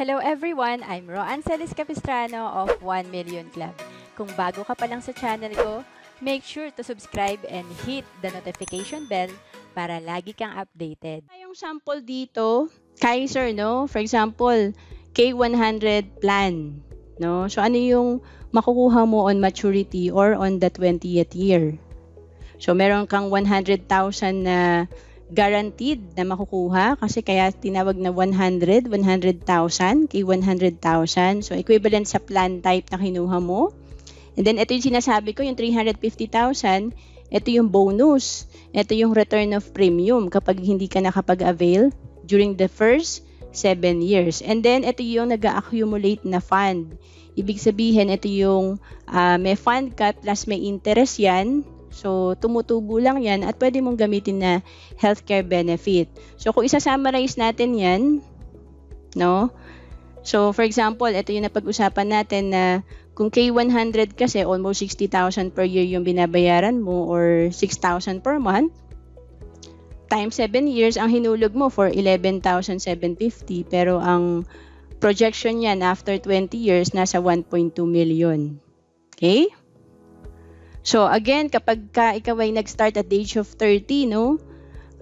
Hello everyone! I'm Roan Celis Capistrano of 1 Million Club. Kung bago ka pa lang sa channel ko, make sure to subscribe and hit the notification bell para lagi kang updated. Yung sample dito, Kaiser, no? For example, K100 plan, no? So ano yung makukuha mo on maturity or on the 20th year? So meron kang 100,000 na guaranteed na makukuha kasi kaya tinawag na 100,000 kay 100,000. So equivalent sa plan type na kinuha mo. And then ito yung sinasabi ko, yung 350,000, ito yung bonus. Ito yung return of premium kapag hindi ka nakapag-avail during the first 7 years. And then ito yung nag-accumulate na fund. Ibig sabihin, ito yung may fund ka plus may interest yan. So, tumutubo lang yan at pwede mong gamitin na healthcare benefit. So, kung isa-summarize natin yan, no? So, for example, ito yung napag-usapan natin na kung K100 kasi almost 60,000 per year yung binabayaran mo or 6,000 per month, times 7 years, ang hinulog mo for 11,750 pero ang projection yan after 20 years nasa 1.2 million. Okay? So, again, kapag ikaw ay nag-start at the age of 30, no,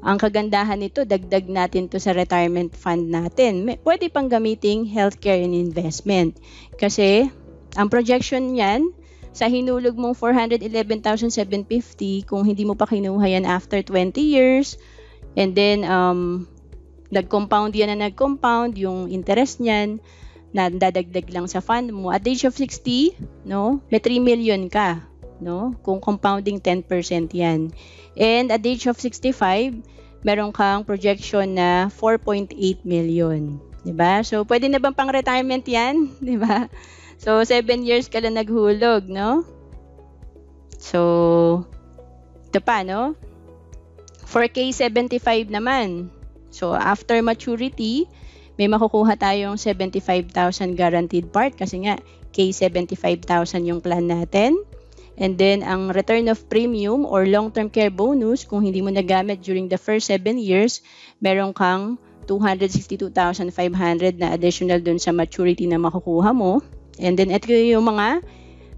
ang kagandahan nito, dagdag natin to sa retirement fund natin. Pwede pang gamiting healthcare and investment. Kasi, ang projection niyan, sa hinulog mong 411,750, kung hindi mo pa kinuha yan after 20 years, and then, nag-compound yan na nag-compound, yung interest niyan, na dadagdag lang sa fund mo. At the age of 60, no, may 3 million ka. No? Kung compounding 10% yan. And at the age of 65, meron kang projection na 4.8 million. Diba? So, pwede na bang pang-retirement yan? Diba? So, 7 years ka lang naghulog, no? So, ito pa, no? For K75 naman. So, after maturity, may makukuha tayong 75,000 guaranteed part kasi nga, K75,000 yung plan natin. And then, ang return of premium or long-term care bonus, kung hindi mo nagamit during the first 7 years, meron kang 262,500 na additional dun sa maturity na makukuha mo. And then, ito yung mga,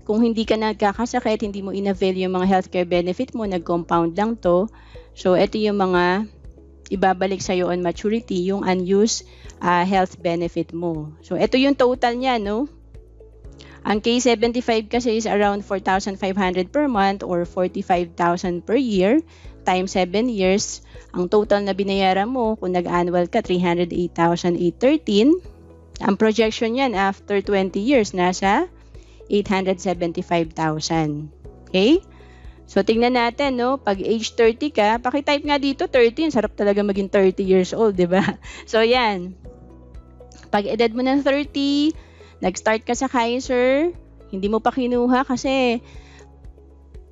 kung hindi ka nagkakasakit, hindi mo in-avail yung mga healthcare benefit mo, nag-compound lang to. So, ito yung mga ibabalik sa'yo on maturity, yung unused health benefit mo. So, ito yung total niya, no? Ang K75 kasi is around 4,500 per month or 45,000 per year times 7 years. Ang total na binayaran mo kung nag-annual ka, 308,813. Ang projection yan after 20 years, nasa 875,000. Okay? So, tingnan natin, no? Pag age 30 ka, pakitype nga dito, 30. Sarap talaga maging 30 years old, di ba? So, yan. Pag edad mo ng 30, nag-start ka sa Kaiser, hindi mo pa kinuha kasi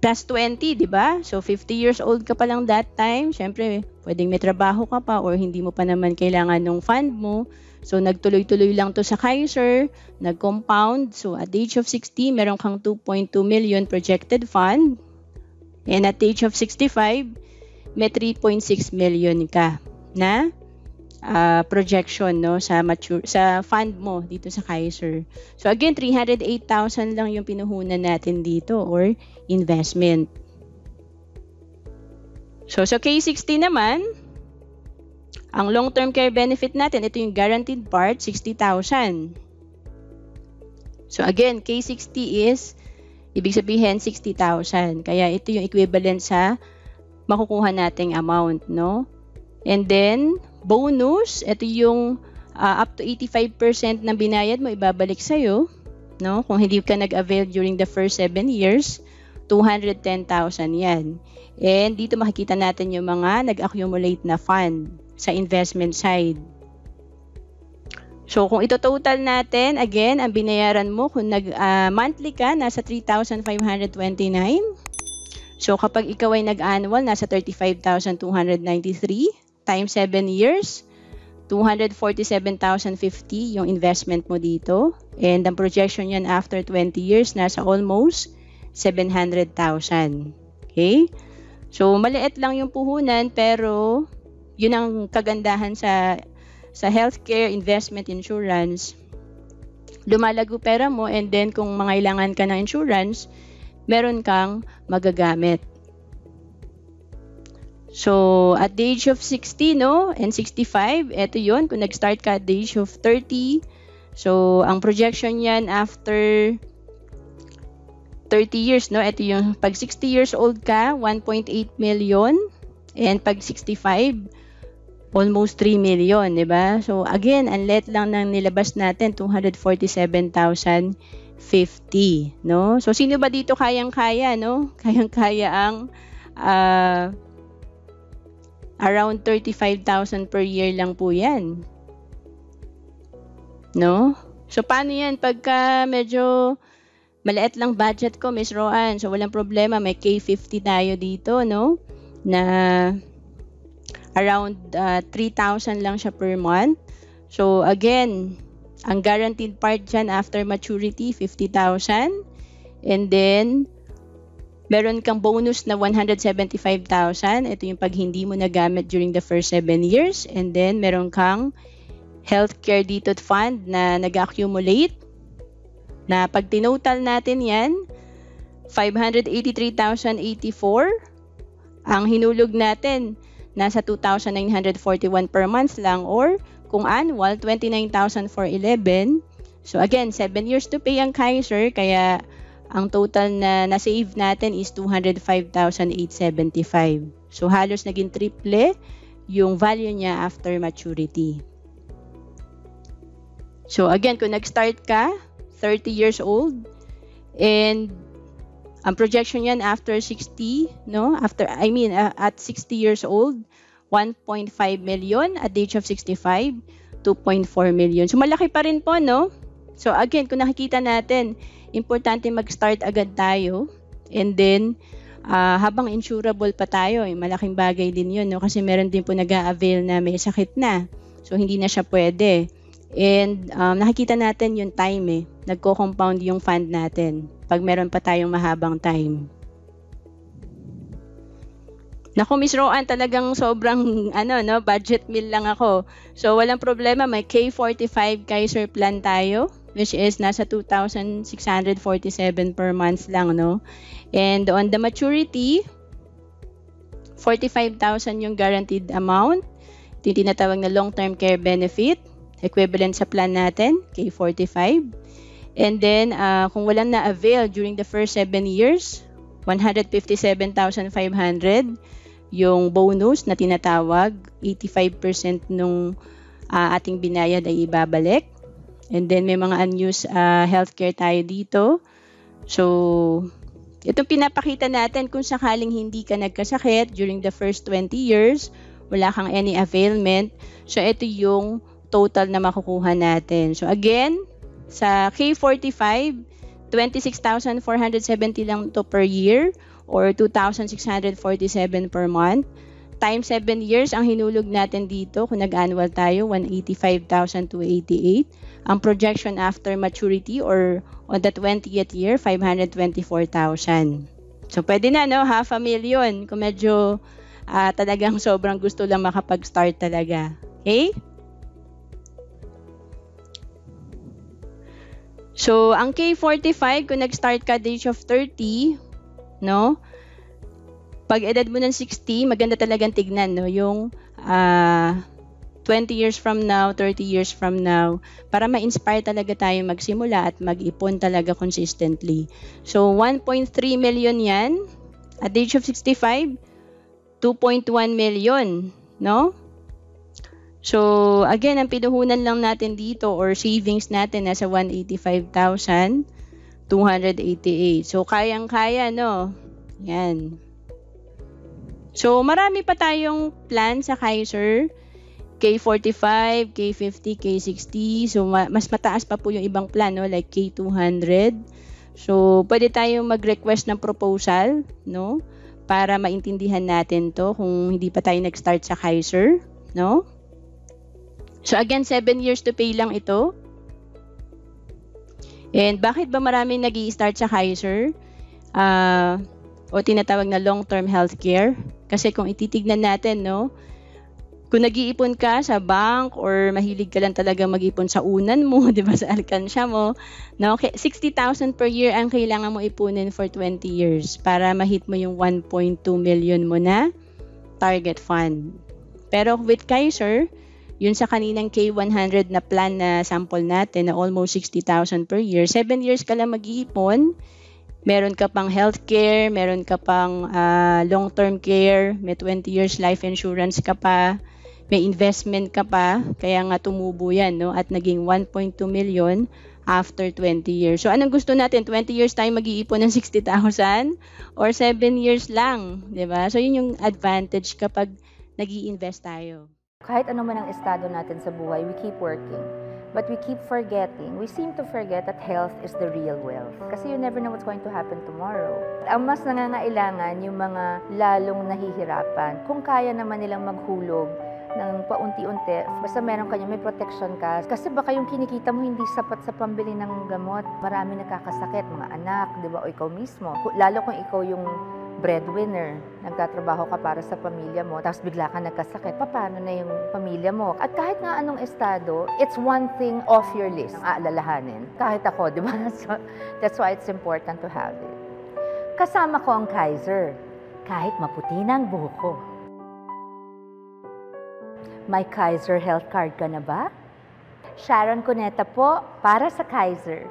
plus 20, di ba? So, 50 years old ka pa lang that time. Siyempre, pwedeng may trabaho ka pa or hindi mo pa naman kailangan ng fund mo. So, nagtuloy-tuloy lang to sa Kaiser, nag-compound. So, at the age of 60, meron kang 2.2 million projected fund. And at the age of 65, may 3.6 million ka na projection, no, sa fund mo dito sa Kaiser. So again, 308,000 lang yung pinuhunan natin dito or investment. So sa K60 naman, ang long-term care benefit natin, ito yung guaranteed part, 60,000. So again, K60 is, ibig sabihin 60,000. Kaya ito yung equivalent sa makukuha nating amount, no? And then, bonus, ito yung up to 85% ng binayad mo, ibabalik sa'yo. No? Kung hindi ka nag-avail during the first 7 years, 210,000 yan. And dito makikita natin yung mga nag-accumulate na fund sa investment side. So, kung ito total natin, again, ang binayaran mo, kung monthly ka, nasa 3,529. So, kapag ikaw ay nag-annual, nasa 35,293. Times 7 years, 247,050 yung investment mo dito. And ang projection yan after 20 years, nasa almost 700,000. Okay? So, maliit lang yung puhunan, pero yun ang kagandahan sa healthcare investment insurance. lumalago pera mo, and then kung mangailangan ka ng insurance, meron kang magagamit. So, at the age of 60, no, and 65, eto yun, kung nag-start ka at the age of 30, so, ang projection yan after 30 years, no, eto yung pag 60 years old ka, 1.8 million, and pag 65, almost 3 million, di ba? So, again, ang liit lang ng nilabas natin, 247,050, no? So, sino ba dito kayang-kaya, no? Kayang-kaya ang around 35,000 per year lang po yan. No? So, paano yan? Pagka medyo maliit lang budget ko, Miss Roan, so walang problema, may K50 tayo dito, no? Na around 3,000 lang siya per month. So, again, ang guaranteed part dyan after maturity, 50,000. And then, meron kang bonus na 175,000. Ito yung pag hindi mo nagamit during the first 7 years. And then, meron kang healthcare dito fund na nag-accumulate. Na pag tinotal natin yan, 583,084. Ang hinulog natin, nasa 2,941 per month lang. Or, kung annual, 29,411. So, again, 7 years to pay ang Kaiser. Kaya, ang total na na-save natin is 205,875. So, halos naging triple yung value niya after maturity. So, again, kung nag-start ka, 30 years old, and ang projection yan after 60, no? At 60 years old, 1.5 million. At the age of 65, 2.4 million. So, malaki pa rin po, no? So, again, kung nakikita natin, importante mag-start agad tayo. And then, habang insurable pa tayo, malaking bagay din yun, no? Kasi meron din po nag-a-avail na may sakit na. So, hindi na siya pwede. And, nakikita natin yung time, nagko-compound yung fund natin pag meron pa tayong mahabang time. Naku, Miss Roan, talagang sobrang, budget meal lang ako. So, walang problema, may K45 Kaiser plan tayo, which is nasa 2,647 per month lang, no? And on the maturity, 45,000 yung guaranteed amount. Ito yung tinatawag na long-term care benefit, equivalent sa plan natin, K45. And then, kung walang na-avail during the first 7 years, 157,500 yung bonus na tinatawag, 85% nung ating binayad ay ibabalik. And then may mga unused healthcare tayo dito. So, itong pinapakita natin kung sakaling hindi ka nagkasakit during the first 20 years, wala kang any availment. So, ito yung total na makukuha natin. So, again, sa K45, 26,470 lang to per year or 2,647 per month. Times 7 years, ang hinulog natin dito, kung nag-annual tayo, 185,288. Ang projection after maturity or on the 20th year, 524,000. So, pwede na, no? 500,000 kung medyo talagang sobrang gusto lang makapag-start talaga. Okay? So, ang K45, kung nag-start ka at the age of 30, no? Pag edad mo ng 60, maganda talagang tignan, no? Yung 20 years from now, 30 years from now, para ma-inspire talaga tayo magsimula at mag-ipon talaga consistently. So, 1.3 million yan. At the age of 65, 2.1 million, no? So, again, ang pinuhunan lang natin dito or savings natin nasa 185,288. So, kayang-kaya, no? Yan. So, marami pa tayong plan sa Kaiser. K45, K50, K60. So, mas mataas pa po yung ibang plan, no? Like K200. So, pwede tayong mag-request ng proposal, no? Para maintindihan natin to kung hindi pa tayo nag-start sa Kaiser, no? So, again, 7 years to pay lang ito. And bakit ba maraming nag-i-start sa Kaiser? O tinatawag na long-term healthcare? Kasi kung ititignan natin, no, Kung nag-iipon ka sa bank or mahilig ka lang talaga mag-ipon sa unan mo, 'di ba, sa alkansya mo, no? 60,000 per year ang kailangan mo ipunin for 20 years para ma-hit mo yung 1.2 million mo na target fund. Pero with Kaiser, yun sa kaninang K100 na plan na sample natin na almost 60,000 per year, 7 years ka lang mag-iipon, meron ka pang healthcare, meron ka pang long-term care, may 20 years life insurance ka pa, may investment ka pa, kaya nga tumubo yan, no? At naging 1.2 million after 20 years. So, anong gusto natin? 20 years tayo mag-iipon ng 60,000 or 7 years lang, di ba? So, yun yung advantage kapag nag-i-invest tayo. Kahit ano man ang estado natin sa buhay, we keep working. But we keep forgetting, we seem to forget that health is the real wealth. Kasi you never know what's going to happen tomorrow. Ang mas nangangailangan yung mga lalong nahihirapan. Kung kaya naman nilang maghulog ng paunti-unti, basta meron ka may protection ka. Kasi baka yung kinikita mo hindi sapat sa pambili ng gamot. Marami nakakasakit, mga anak, di ba? O ikaw mismo. Lalo kung ikaw yung breadwinner, nagtatrabaho ka para sa pamilya mo, tapos bigla ka nagkasakit, paano na yung pamilya mo? At kahit nga anong estado, it's one thing off your list ang aalalahanin. Kahit ako, di ba? So, that's why it's important to have it. Kasama ko ang Kaiser, kahit maputi na ang buhok ko. May Kaiser Health Card ka na ba? Sharon Cuneta po, para sa Kaiser.